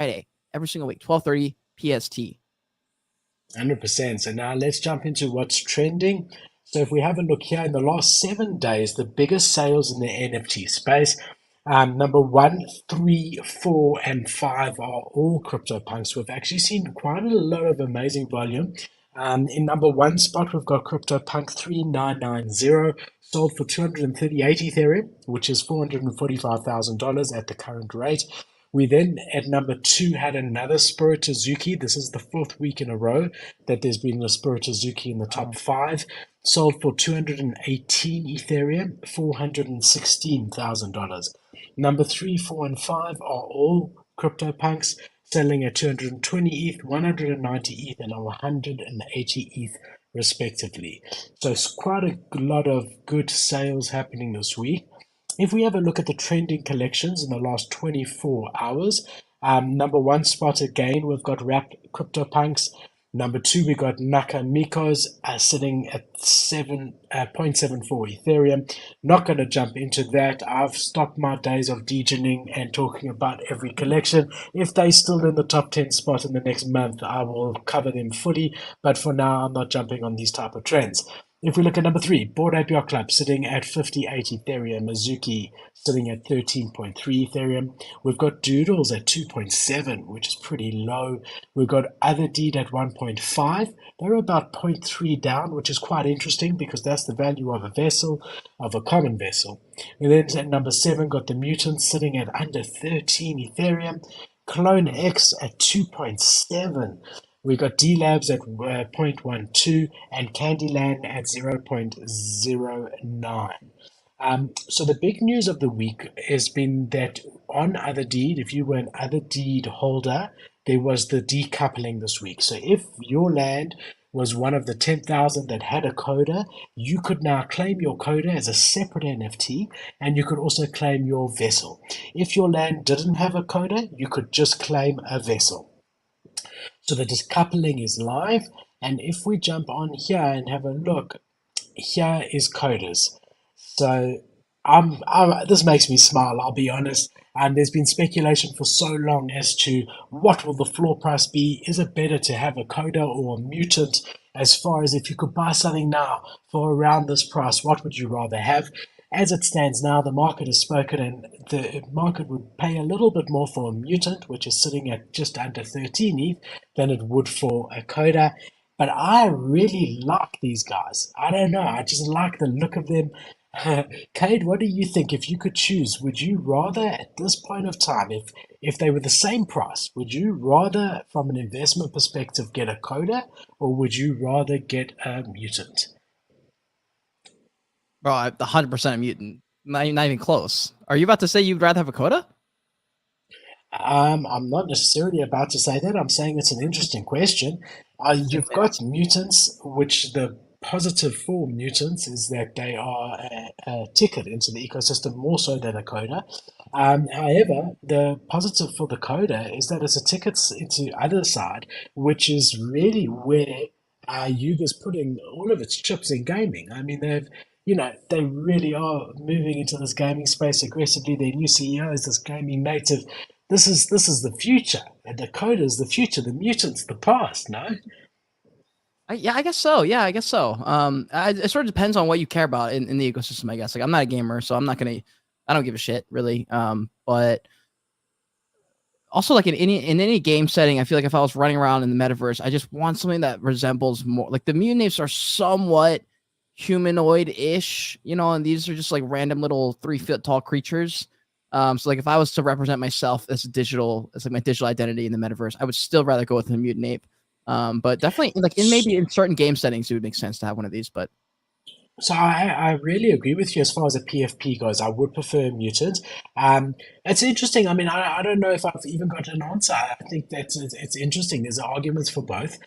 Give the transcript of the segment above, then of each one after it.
Friday, every single week, 12:30 PST. 100%. So now let's jump into what's trending. So if we have a look here in the last 7 days, the biggest sales in the NFT space, number one, three, four, and five are all CryptoPunks. We've actually seen quite a lot of amazing volume. In number one spot, we've got CryptoPunk 3990, sold for 238 Ethereum, which is $445,000 at the current rate. We then, at number two, had another Spirit Azuki. This is the fourth week in a row that there's been a Spirit Azuki in the top five. Sold for 218 Ethereum, $416,000. Number three, four, and five are all CryptoPunks, selling at 220 ETH, 190 ETH, and 180 ETH respectively. So it's quite a lot of good sales happening this week. If we have a look at the trending collections in the last 24 hours, number one spot again, we've got Wrapped CryptoPunks. Number two, we got Nakamiko's sitting at 7.74 Ethereum. Not going to jump into that. I've stopped my days of degening and talking about every collection. If they're still in the top 10 spot in the next month, I will cover them fully. But for now, I'm not jumping on these type of trends. If we look at number three, Bored Ape Yacht Club sitting at 58 Ethereum, Azuki sitting at 13.3 Ethereum. We've got Doodles at 2.7, which is pretty low. We've got Other Deed at 1.5. They're about 0.3 down, which is quite interesting because that's the value of a vessel, of a common vessel. And then at number seven, got the Mutants sitting at under 13 Ethereum. Clone X at 2.7. We got D Labs at 0.12 and Candyland at 0.09. So the big news of the week has been that on Other Deed, if you were an Other Deed holder, there was the decoupling this week. So if your land was one of the 10,000 that had a coda, you could now claim your coda as a separate NFT, and you could also claim your vessel. If your land didn't have a coda, you could just claim a vessel. So the decoupling is live. And if we jump on here and have a look, here is coders. So this makes me smile, I'll be honest. And there's been speculation for so long as to what will the floor price be. Is it better to have a coda or a mutant? As far as if you could buy something now for around this price, what would you rather have? As it stands now, the market has spoken, and the market would pay a little bit more for a mutant, which is sitting at just under 13 ETH, than it would for a coda. But I really like these guys. I don't know. I just like the look of them. Cade, what do you think? If you could choose, would you rather, at this point of time, if they were the same price, would you rather, from an investment perspective, get a coda, or would you rather get a mutant? Bro, 100% a mutant. Not even close. Are you about to say you'd rather have a coda? I'm not necessarily about to say that. I'm saying it's an interesting question. You've got mutants, which the positive for mutants is that they are a ticket into the ecosystem more so than a coda. However, the positive for the coda is that it's a ticket into other side, which is really where Yuga's putting all of its chips in gaming. I mean, they really are moving into this gaming space aggressively. Their new CEO is this gaming native. This is the future. And the coda is the future. The mutants the past. No. Yeah, I guess so. Yeah, I guess so. It sort of depends on what you care about in the ecosystem, I guess. Like, I'm not a gamer, so I don't give a shit really. But also, like in any game setting, I feel like if I was running around in the metaverse, I just want something that resembles more. Like the mutant apes are somewhat humanoid-ish, and these are just like random little 3 foot tall creatures. So like if I was to represent myself as like my digital identity in the metaverse, I would still rather go with a mutant ape. But definitely like maybe in certain game settings, it would make sense to have one of these. But So I really agree with you as far as a PFP goes. I would prefer mutant. It's interesting. I mean, I don't know if I've even got an answer. I think that it's interesting. There's arguments for both.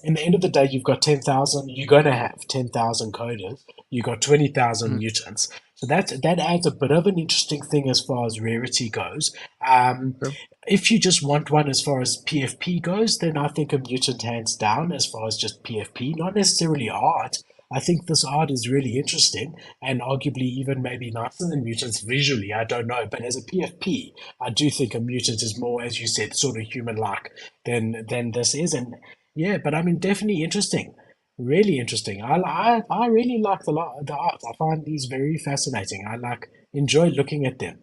In the end of the day, you've got 10,000. You're going to have 10,000 coders. You've got 20,000 mhm. mutants. So that adds a bit of an interesting thing as far as rarity goes. Um, True. if you just want one as far as PFP goes, then I think a mutant hands down as far as just PFP, not necessarily art. I think this art is really interesting and arguably even maybe nicer than mutants visually. I don't know, but as a PFP, I do think a mutant is more, as you said, sort of human-like than this is. And yeah, but I mean, definitely interesting. Really interesting. I really like the art. I find these very fascinating. I enjoy looking at them.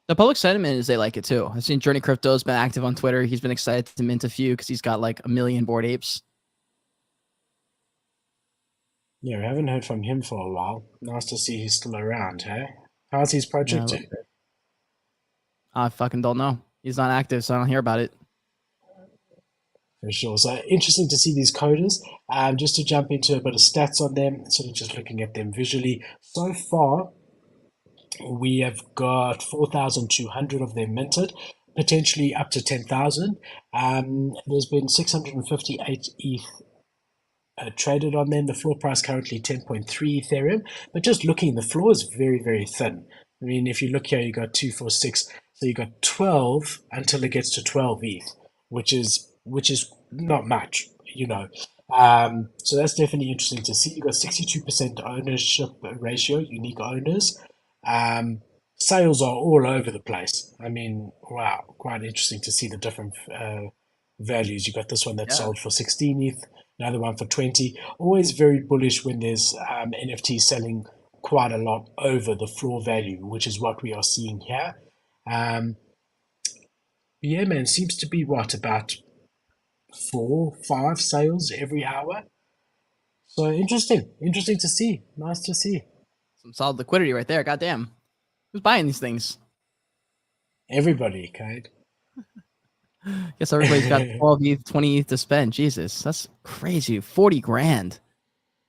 The public sentiment is they like it too. I've seen Journey Crypto's been active on Twitter. He's been excited to mint a few because he's got like 1 million Bored Apes. Yeah, we haven't heard from him for a while. Nice to see he's still around, hey? How's his project Yeah, doing? I fucking don't know. He's not active, so I don't hear about it. For sure. So interesting to see these coders. Just to jump into a bit of stats on them, sort of just looking at them visually. So far, we have got 4,200 of them minted, potentially up to 10,000. There's been 658 ETH traded on them. The floor price currently 10.3 Ethereum, but just looking, the floor is very, very thin. I mean, if you look here, you got 246, so you got 12 until it gets to 12 ETH, which is not much, you know. So that's definitely interesting to see. You got 62% ownership ratio, unique owners. Um, Sales are all over the place. I mean, wow, quite interesting to see the different values. You got this one that Yeah. sold for 16 ETH, another one for 20. Always very bullish when there's NFTs selling quite a lot over the floor value, which is what we are seeing here. Um, yeah, man, seems to be what, about 4, 5 sales every hour. So interesting to see. Nice to see. Some solid liquidity right there. Goddamn. Who's buying these things? Everybody, Kate. Guess everybody's got 12 ETH, 20 ETH to spend. Jesus, that's crazy. 40 grand.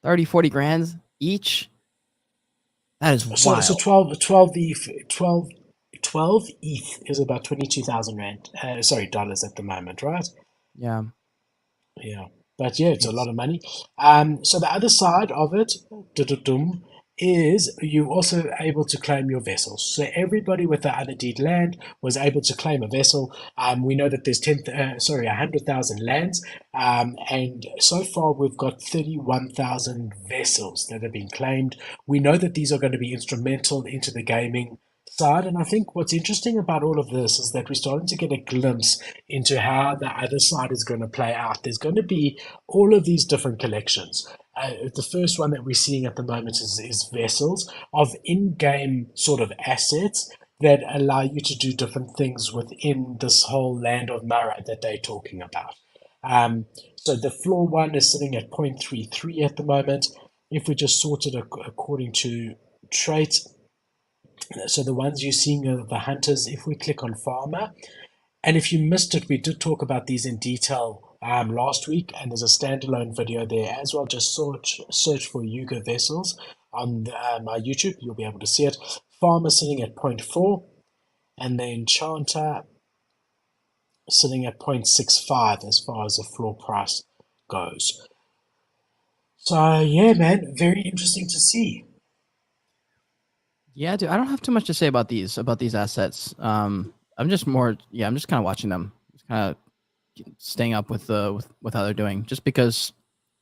30, 40 grand each. That is So wild. 12 ETH, 12 ETH is about 22,000 rand. Sorry, dollars at the moment, right? Yeah. Yeah, but yeah, it's a lot Jeez. of money. So the other side of it, dum, is you also able to claim your vessels. So everybody with the other deed land was able to claim a vessel. We know that there's 100,000 lands, and so far we've got 31,000 vessels that have been claimed. We know that these are going to be instrumental into the gaming side, and I think what's interesting about all of this is that we're starting to get a glimpse into how the other side is going to play out. There's going to be all of these different collections. The first one that we're seeing at the moment is vessels of in-game sort of assets that allow you to do different things within this whole land of Mara that they're talking about. Um, so the floor one is sitting at 0.33 at the moment. If we just sort it according to trait, so the ones you're seeing are the hunters. If we click on farmer, and if you missed it, we did talk about these in detail last week, and there's a standalone video there as well. Just search for Yuga vessels on my YouTube. You'll be able to see it. Farmer sitting at 0.4, and the enchanter sitting at 0.65 as far as the floor price goes. So yeah, man, very interesting to see. Yeah, dude. I don't have too much to say about these assets. I'm just more. Yeah, I'm just kind of watching them. Just kind of staying up with with how they're doing. Just because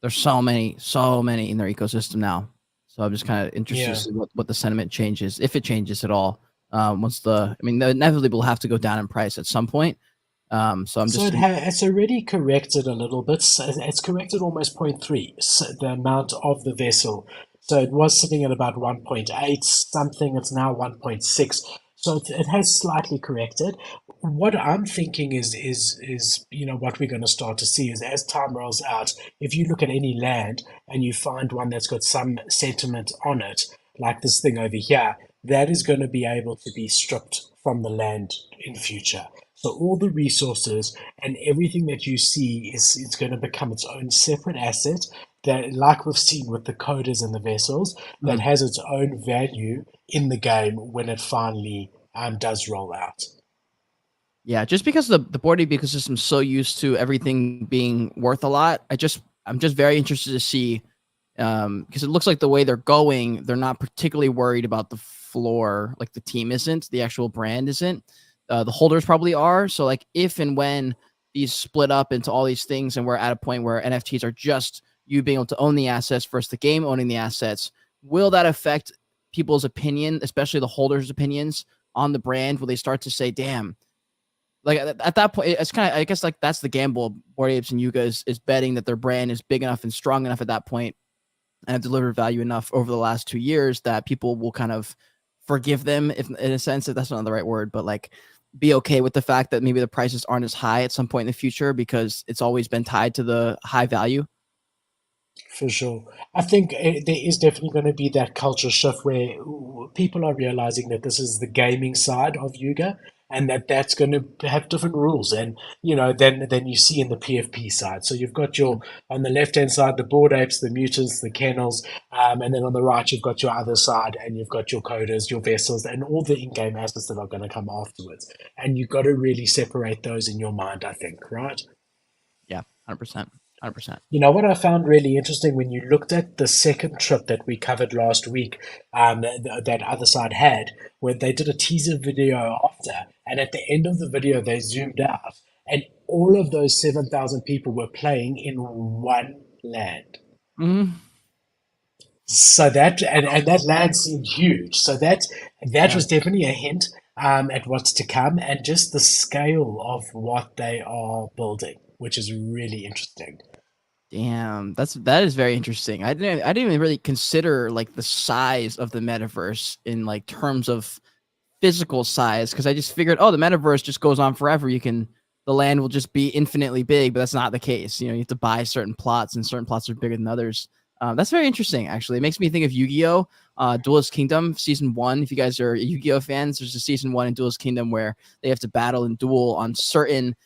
there's so many in their ecosystem now. So I'm just kind of interested to Yeah. see what the sentiment changes, if it changes at all. Once I mean, they inevitably will have to go down in price at some point. So I'm So just it's already corrected a little bit. So it's corrected almost zero point 0.3, so the amount of the vessel. So it was sitting at about 1.8 something. It's now 1.6. So it has slightly corrected. What I'm thinking is what we're going to start to see is as time rolls out, if you look at any land and you find one that's got some sentiment on it, like this thing over here, that is going to be able to be stripped from the land in future. So all the resources and everything that you see is it's going to become its own separate asset that, like we've seen with the coders and the vessels, that mm, has its own value in the game when it finally does roll out. yeah, just because the board ape ecosystem is so used to everything being worth a lot. I'm just very interested to see because it looks like the way they're going, they're not particularly worried about the floor. Like the team isn't, the actual brand isn't. The holders probably are. So like if and when these split up into all these things, and we're at a point where NFTs are just you being able to own the assets versus the game owning the assets, will that affect people's opinion, especially the holders' opinions on the brand? Will they start to say, damn, like at that point, it's kind of, I guess, like that's the gamble. Bored Apes and Yuga is betting that their brand is big enough and strong enough at that point and have delivered value enough over the last 2 years that people will kind of forgive them, if in a sense, if that's not the right word, but like be okay with the fact that maybe the prices aren't as high at some point in the future because it's always been tied to the high value. For sure. I think there is definitely going to be that culture shift where people are realizing that this is the gaming side of Yuga and that that's going to have different rules and than you see in the PFP side. So you've got your on the left hand side the board apes, the mutants, the kennels, and then on the right you've got your other side and you've got your coders, your vessels, and all the in-game assets that are going to come afterwards. And you've got to really separate those in your mind, I think, right? Yeah, 100%. 100%. You know what I found really interesting when you looked at the second trip that we covered last week, that other side had, where they did a teaser video after, and at the end of the video they zoomed out, and all of those 7,000 people were playing in one land. Mm-hmm. So that and that land seemed huge. So that Yeah. was definitely a hint at what's to come, and just the scale of what they are building, which is really interesting. Damn, that is very interesting. I didn't even really consider like the size of the metaverse in like terms of physical size because I just figured, oh, the metaverse just goes on forever. The land will just be infinitely big, but that's not the case. You have to buy certain plots, and certain plots are bigger than others. That's very interesting, actually. It makes me think of Yu-Gi-Oh! Duelist Kingdom season one. If you guys are Yu-Gi-Oh fans, there's a season one in Duelist Kingdom where they have to battle and duel on certain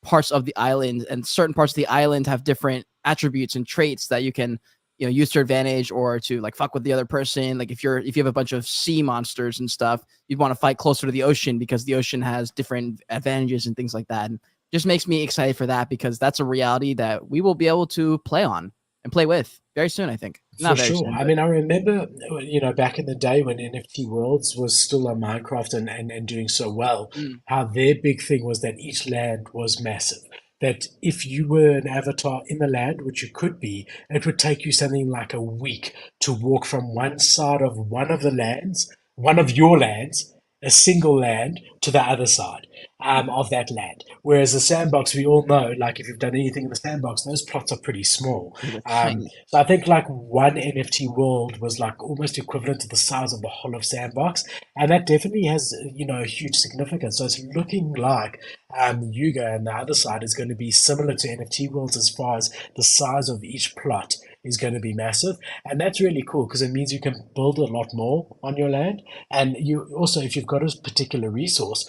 parts of the island, and certain parts of the island have different attributes and traits that you can use to your advantage or to like fuck with the other person. Like if you have a bunch of sea monsters and stuff, you'd want to fight closer to the ocean because the ocean has different advantages and things like that. And just makes me excited for that because that's a reality that we will be able to play on and play with very soon. I think For not very sure. soon, I but mean, I remember, back in the day when NFT Worlds was still on Minecraft and doing so well, mm, how their big thing was that each land was massive. That if you were an avatar in the land, which you could be, it would take you something like a week to walk from one side of one of your lands, a single land, to the other side of that land. Whereas the sandbox, we all know, like if you've done anything in the sandbox, those plots are pretty small. they're tiny. So I think like one NFT world was like almost equivalent to the size of the whole of Sandbox, and that definitely has a huge significance. So it's looking like Yuga and the other side is going to be similar to NFT worlds as far as the size of each plot is going to be massive, and that's really cool because it means you can build a lot more on your land, and you also, if you've got a particular resource,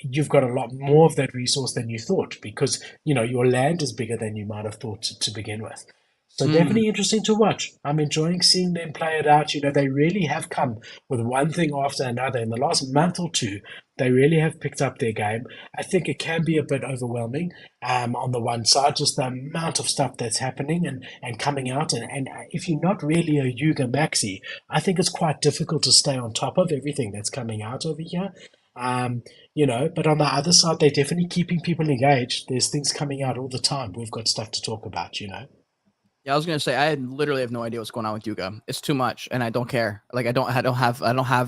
you've got a lot more of that resource than you thought because your land is bigger than you might have thought to begin with. So Mm. definitely interesting to watch. I'm enjoying seeing them play it out. They really have come with one thing after another. In the last month or two, they really have picked up their game. I think it can be a bit overwhelming on the one side, just the amount of stuff that's happening and coming out. And if you're not really a Yuga Maxi, I think it's quite difficult to stay on top of everything that's coming out over here. Um, but on the other side, they're definitely keeping people engaged. There's things coming out all the time. We've got stuff to talk about. Yeah, I was gonna say I literally have no idea what's going on with Yuga. It's too much, and I don't care. Like I don't have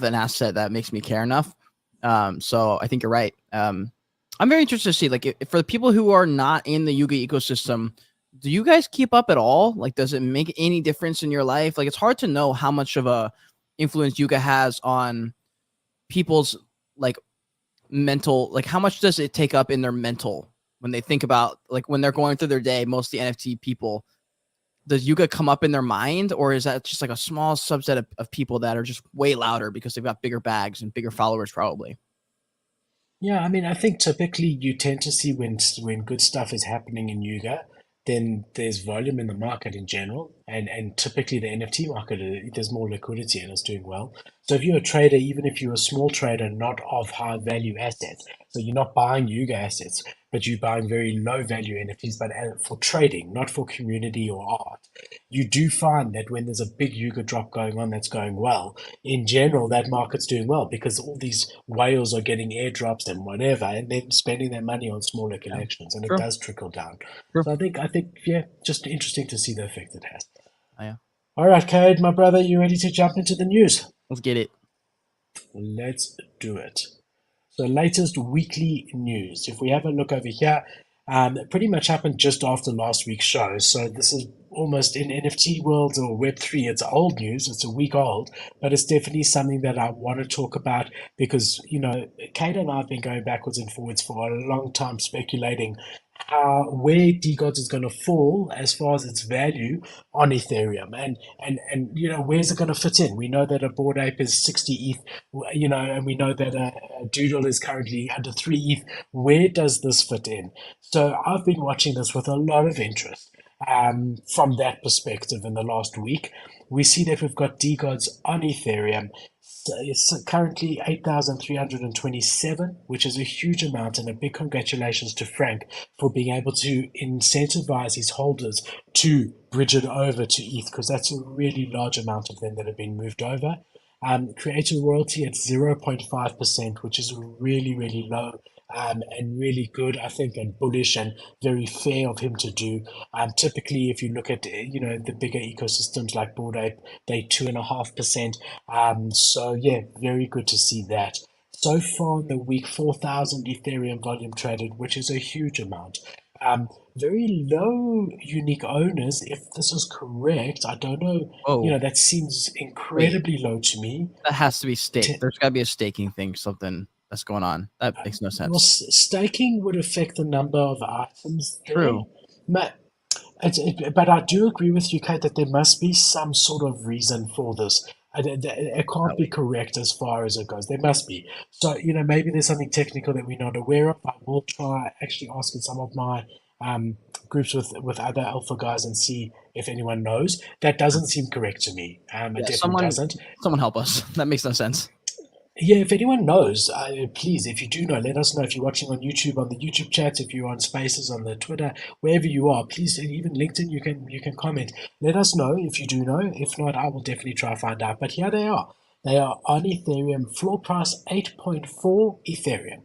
an asset that makes me care enough. So I think you're right. I'm very interested to see like for the people who are not in the Yuga ecosystem, do you guys keep up at all? Like, does it make any difference in your life? Like, it's hard to know how much of a influence Yuga has on people's like mental. Like, how much does it take up in their mental when they think about like when they're going through their day? Most of the NFT people, does Yuga come up in their mind, or is that just like a small subset of people that are just way louder because they've got bigger bags and bigger followers, probably? Yeah, I mean, I think typically you tend to see when good stuff is happening in Yuga, then there's volume in the market in general, and typically the NFT market there's more liquidity and it's doing well. So if you're a trader, even if you're a small trader, not of high value assets, so you're not buying Yuga assets, but you're buying very low value NFTs, but for trading, not for community or art, you do find that when there's a big Yuga drop going on that's going well, in general, that market's doing well because all these whales are getting airdrops and whatever, and then spending their money on smaller Yeah. collections, and it True. does trickle down. True. So I think, yeah, just interesting to see the effect it has. Oh, yeah. All right, Cade, my brother, you ready to jump into the news? Let's get it. Let's do it. So, latest weekly news. If we have a look over here, it pretty much happened just after last week's show. So, this is almost in NFT world or Web3. It's old news, it's a week old, but it's definitely something that I want to talk about because, Kate and I have been going backwards and forwards for a long time speculating where DGODS is going to fall as far as its value on Ethereum, and where's it going to fit in? We know that a Bored Ape is 60 ETH, and we know that a Doodle is currently under 3 ETH. Where does this fit in? So I've been watching this with a lot of interest from that perspective in the last week. We see that we've got DGODS on Ethereum. So it's currently 8,327, which is a huge amount, and a big congratulations to Frank for being able to incentivize his holders to bridge it over to ETH because that's a really large amount of them that have been moved over. Creator royalty at 0.5%, which is really, really low and really good, I think, and bullish and very fair of him to do. Typically, if you look at the bigger ecosystems like Bored Ape, they 2.5%. So yeah, very good to see that. So far in the week, 4,000 Ethereum volume traded, which is a huge amount. Very low unique owners, if this is correct. I don't know. Oh, That seems wait. incredibly low to me. That has to be T- staked. There's got to be a staking thing, something that's going on. That makes no well, sense. staking would affect the number of items there. True. Ma- but I do agree with you, Kate, that there must be some sort of reason for this. It can't be Probably. correct as far as it goes. There must be. So, maybe there's something technical that we're not aware of. I will try actually asking some of my um, groups with other alpha guys and see if anyone knows. That doesn't seem correct to me. It Yeah. definitely doesn't. Someone help us. That makes no sense. Yeah, if anyone knows, please, if you do know, let us know. If you're watching on YouTube, on the YouTube chat, if you're on Spaces, on the Twitter, wherever you are, please, and even LinkedIn, you can comment. Let us know if you do know. If not, I will definitely try to find out. But here they are. They are on Ethereum, floor price 8.4 Ethereum.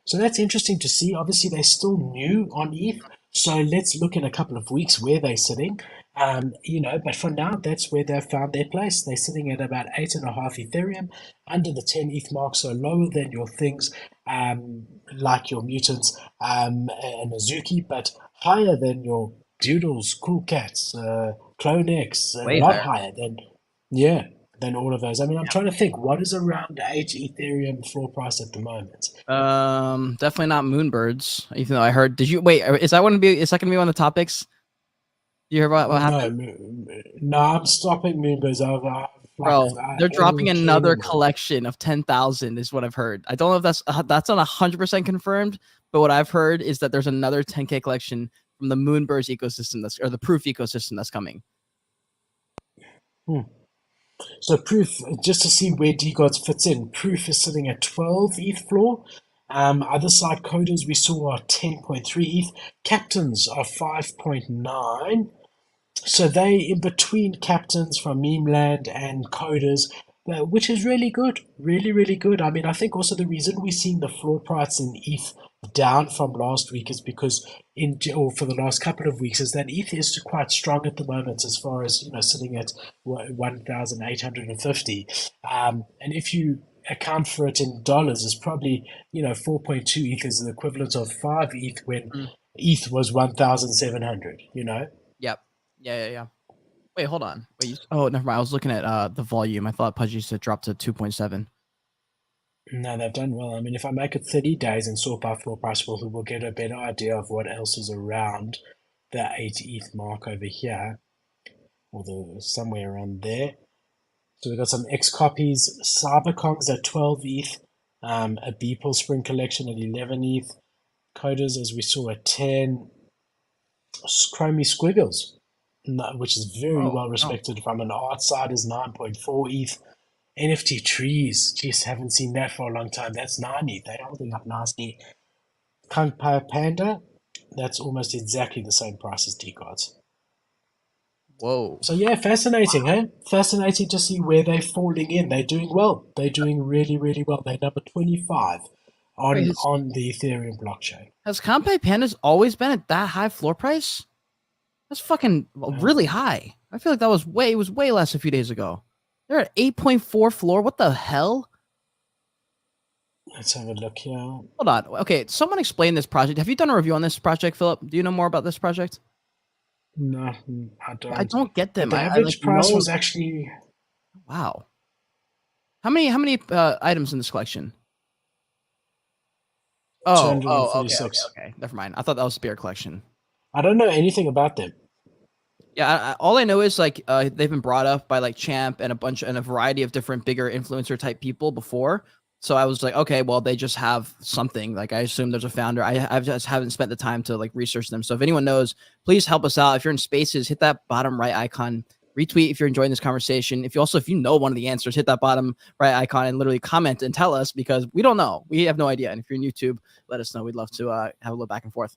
So that's interesting to see. Obviously, they're still new on ETH. So let's look in a couple of weeks where they're sitting. But for now, that's where they've found their place. They're sitting at about 8.5 Ethereum, under the 10 ETH mark, so lower than your things like your mutants and azuki, but higher than your doodles, cool cats, clone X, a Way lot higher. higher yeah, than all of those. I mean, I'm trying to think what is around 8 Ethereum floor price at the moment. Definitely not moonbirds. Even though I heard, did you wait? Is that going to be? Is that going to be one of the topics? You hear about what No, happened, no, I'm stopping Moonbirds over. Like, bro? They're all dropping care another anymore. collection of 10,000, is what I've heard. I don't know if that's not 100% confirmed, but what I've heard is that there's another 10K collection from the Moonbirds ecosystem or the Proof ecosystem that's coming. Hmm. So Proof, just to see where DGODS fits in, Proof is sitting at 12 ETH floor. Other side coders we saw are 10.3 ETH. Captains are 5.9. So they in between captains from meme land and coders, which is really good, really, really good. I mean, I think also the reason we're seeing the floor price in ETH down from last week is because or for the last couple of weeks is that ETH is quite strong at the moment as far as sitting at 1,850, and if you account for it in dollars, it's probably 4.2 ETH is the equivalent of 5 ETH when Mm. ETH was 1,700. Yep. Yeah. Wait, hold on. Wait. Oh, never mind. I was looking at the volume. I thought Pudgy said dropped to 2.7. No, they've done well. I mean, if I make it 30 days and sort by floor price, we'll get a better idea of what else is around the 8 ETH mark over here, or somewhere around there. So we've got some X copies, Cyberkongs at 12 ETH, a Beeple Spring Collection at 11 ETH, Coders as we saw at 10, Chromie Squiggles, which is very Oh well no. respected from an art side, is 9.4 ETH. NFT trees, geez, haven't seen that for a long time. That's 9 ETH. They're holding up nicely. Kung Pao Panda, that's almost exactly the same price as D-Cards. Whoa. So yeah, fascinating, hey? Fascinating to see where they're falling in. They're doing well. They're doing really, really well. They're number 25 Wait, on the Ethereum blockchain. has Compe Pandas always been at that high floor price? That's fucking Uh, really high. I feel like that was way less a few days ago. They're at 8.4 floor. What the hell? let's have a look here. Hold on. Okay, someone explain this project. Have you done a review on this project, Philip? Do you know more about this project? No, I I don't. don't get But them. the I like average price know. was actually Wow. How many items in this collection? Okay. Never mind. I thought that was Spear collection. I don't know anything about them. Yeah, all I know is like they've been brought up by like Champ and a variety of different bigger influencer type people before. So I was like, okay, well they just have something. Like I assume there's a founder. I just haven't spent the time to like research them. So if anyone knows, please help us out. If you're in Spaces, hit that bottom right icon. Retweet if you're enjoying this conversation. If you know one of the answers, hit that bottom right icon and literally comment and tell us because we don't know. We have no idea. And if you're in YouTube, let us know. We'd love to have a little back and forth.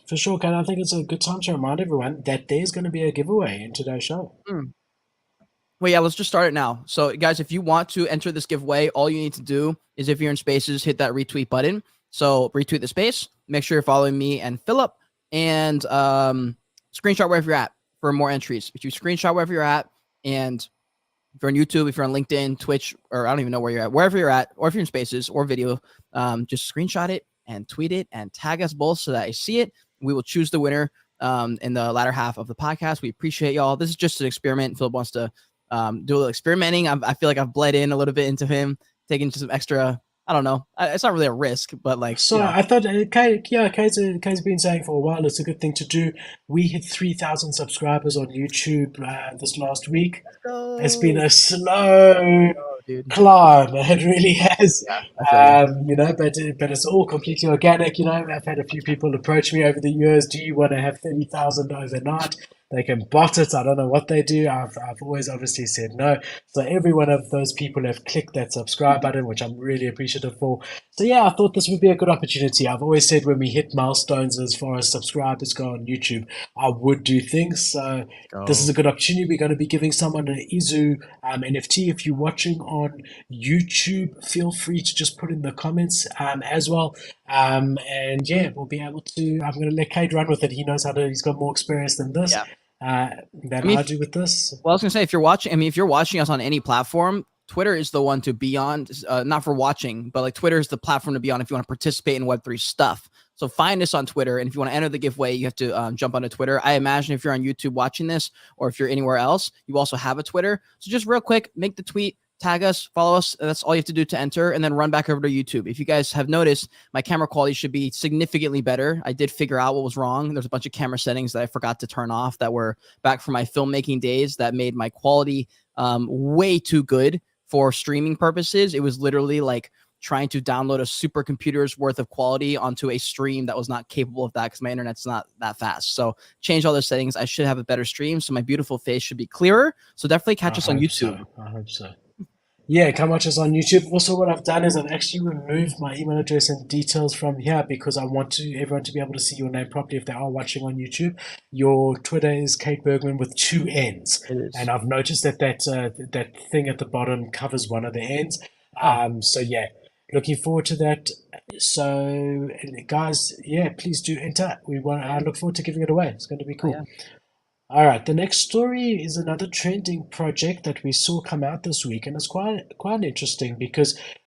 For sure, Ken. I think it's a good time to remind everyone that there's going to be a giveaway in today's show. Mm. Well, yeah, let's just start it now. So, guys, if you want to enter this giveaway, all you need to do is if you're in Spaces, hit that retweet button. So, retweet the space. Make sure you're following me and Philip, and screenshot wherever you're at for more entries. If you screenshot wherever you're at, and if you're on YouTube, if you're on LinkedIn, Twitch, or I don't even know where you're at, wherever you're at, or if you're in Spaces or video, just screenshot it and tweet it and tag us both so that I see it. We will choose the winner in the latter half of the podcast. We appreciate y'all. This is just an experiment. Philip wants to do a little experimenting. I feel like I've bled in a little bit into him, taking some extra. I don't know. It's not really a risk, but like So I thought, Kai's been saying for a while it's a good thing to do. We hit 3,000 subscribers on YouTube this last week. It's been go, a slow dude. climb. It really has, Yeah, I feel you. but it's all completely organic. I've had a few people approach me over the years. Do you want to have 30,000 overnight? They can bot it. I don't know what they do. I've always obviously said no. So every one of those people have clicked that subscribe button, which I'm really appreciative for. So yeah, I thought this would be a good opportunity. I've always said when we hit milestones as far as subscribers go on YouTube, I would do things. So this is Go. a good opportunity. We're going to be giving someone an Izu NFT. If you're watching on YouTube, feel free to just put in the comments as well. And yeah, we'll be able to. I'm going to let Cade run with it. He knows how to. He's got more experience than this, Yeah. than I mean, I do with this. well, I was gonna say if you're watching, I mean, if you're watching us on any platform, Twitter is the one to be on. Not for watching, but like Twitter is the platform to be on if you want to participate in Web3 stuff. So find us on Twitter, and if you want to enter the giveaway, you have to jump onto Twitter. I imagine if you're on YouTube watching this, or if you're anywhere else, you also have a Twitter. So just real quick, make the tweet, tag us, follow us. That's all you have to do to enter, and then run back over to YouTube. If you guys have noticed, my camera quality should be significantly better. I did figure out what was wrong. There's a bunch of camera settings that I forgot to turn off that were back from my filmmaking days that made my quality way too good for streaming purposes. It was literally like trying to download a supercomputer's worth of quality onto a stream that was not capable of that because my internet's not that fast. So change all those settings. I should have a better stream. So my beautiful face should be clearer. So definitely catch I us on hope YouTube. so. I hope so. Yeah, come watch us on YouTube. Also, what I've done is I've actually removed my email address and details from here because I want everyone to be able to see your name properly if they are watching on YouTube. Your Twitter is Kate Bergman with two N's, It is. and I've noticed that thing at the bottom covers one of the ends. Oh, So yeah, looking forward to that. So guys, yeah, please do enter. I look forward to giving it away. It's going to be yeah. cool. All right, the next story is another trending project that we saw come out this week, and it's quite interesting because